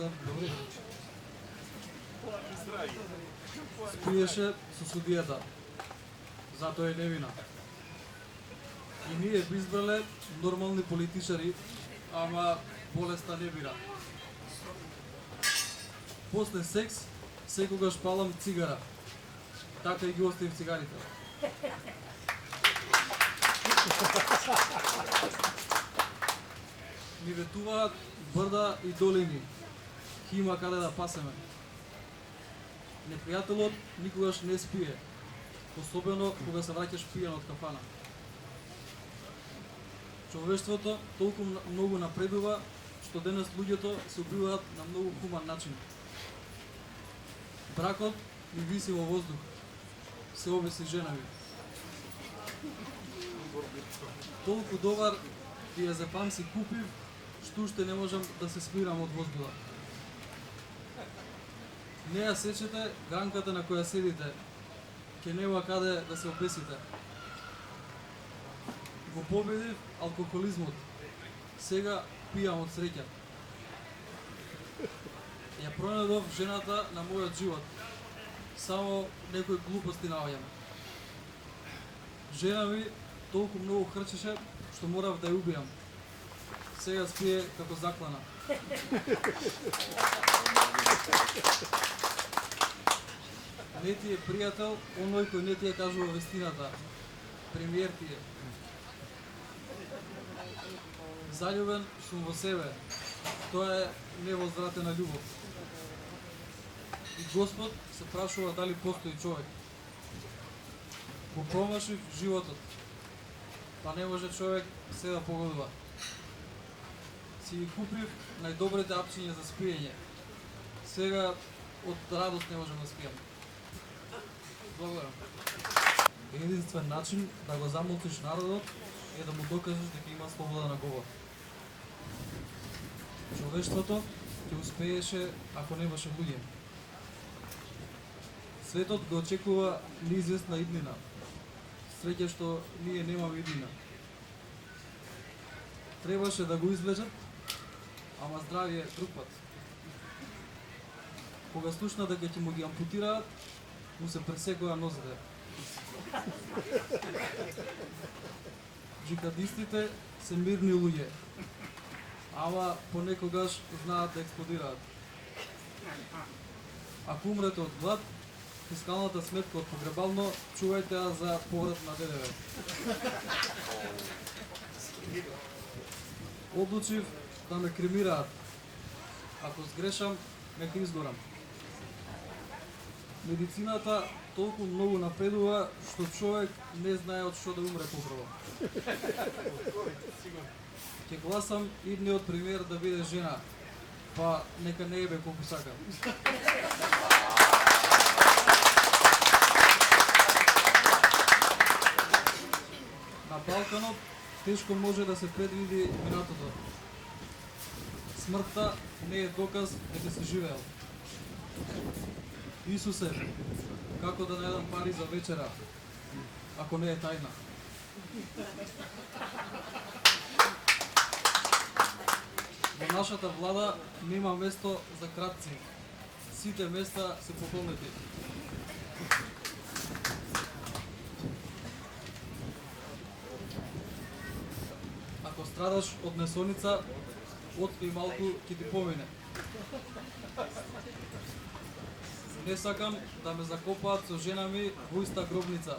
Добре. Спиеше со судијата. Затоа е невина. И ние би избрале нормални политичари, ама болеста не бира. После секс, секогаш палам цигара. Така и ги оставив цигарите. Ни ветуваат брда и долини. Има каде да пасеме. Непријателот никогаш не спие, особено кога се враќаш пијан од кафана. Човештвото толку многу напредува, што денес луѓето се убиваат на многу хуман начин. Бракот ми виси во воздух, се обеси жена ми. Толку добар диазепам си купив, што уште не можам да се смирам од возбуда. Не ја сечете гранката на која седите, ке нема каде да се обесите. Го победив алкохолизмот, сега пијам од среќа. Ја пронедов жената на мојот живот, само некои глупости наоѓам. Жена ми толку многу хрчеше, што морав да ја убијам. Сега спие како заклана. Не ти е пријател, оној кој не ти ја кажува вестината. Премиер ти е. Заљубен сум во себе. Тоа е невозвратена љубов. И Господ се прашува дали постои човек. Го промашив животот, па не може човек се да погодува. Си ги купив најдобрите апчиња за спиење. Сега од радост не можам да спијам. Благодарам. Единствен начин да го замолчиш народот е да му докажеш дека има слобода на говор. Човештвото ќе успееше ако немаше луѓе. Светот го очекува неизвестна иднина. Среќа што ние немаме иднина. Требаше да го извлечат, ама здравје друг пат. Кога слушна дека ќе му ги ампутираат, му се пресекоа нозете. Джихадистите се мирни луѓе, ама понекогаш знаат да експлодираат. Ако умрете од глад, фискалната сметка од погребално, чувајте ја за поврат на ДДВ. Одлучив да ме кремираат. Ако сгрешам, нека изгорам. Медицината толку многу напредува, што човек не знае од што да умре попрво. Ќе гласам идниот премиер да биде жена, па нека не ебе колку сака. На Балканот тешко може да се предвиди минатото. Смртта не е доказ дека си живеел. Исусе, како да најдам пари за вечера, ако не е тајна? Во нашата влада нема место за кратци. Сите места се пополнети. Ако страдаш од несоница, отпи малку ќе ти помине. Не сакам да ме закопаат со жена ми во иста гробница.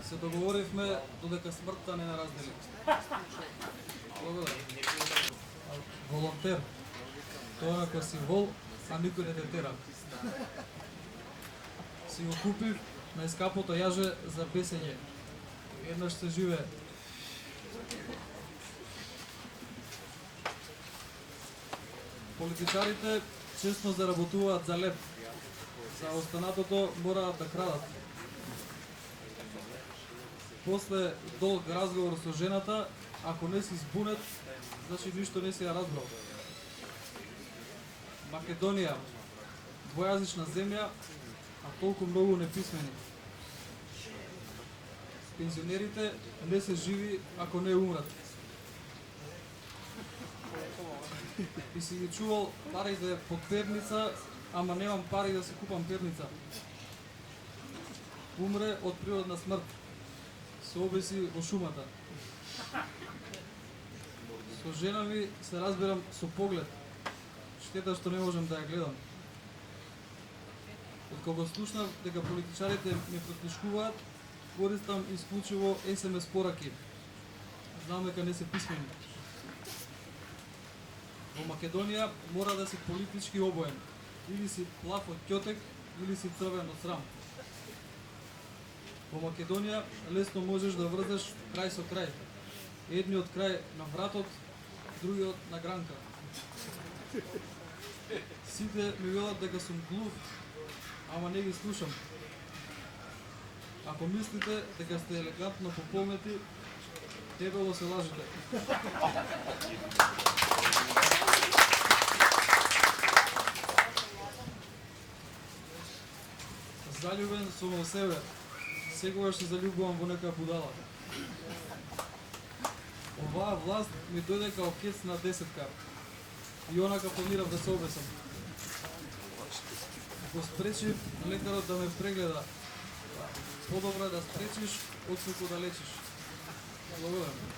Се договоривме додека смртта не нараздели. Благодарам. Волонтер. Тоа ако си вол, а никој не те тера. Си го купив најскапото јаже за песење. Еднаш се живее. Политичарите често заработуваат за леп. За останатото мораат да крадат. После долг разговор со жената, ако не си збунет, значи ништо не си ја разбрал. Македонија, двојазична земја, а толку многу неписмени. Пензионерите не се живи ако не умрат. и си ги чувал парите под перница, ама немам пари да си купам перница. Умре од природна смрт. Се обеси во шумата. Со жена ми се разбирам со поглед. Штета што не можам да ја гледам. Од кога слушнав дека политичарите ме прослушкуваат, користам исклучиво SMS пораки. Знам дека не се писмени. Во Македонија мора да си политички обоен. Или си плав од ќотек, или си црвен од срам. Во Македонија лесно можеш да врзеш крај со крај. Едниот крај на вратот, другиот на гранка. Сите ми велат дека сум глув, ама не ги слушам. Ако мислите дека сте елегантно попомети, дебело се лажете. Заљубен сум во себе. Секогаш се заљубувам во нека будала. Оваа власт ми дојде као кец на десетка. И онака планирав да се обесам. Го спречив лекарот да ме прегледа. Подобро е да спречиш, отколку да лечиш. Благодарам.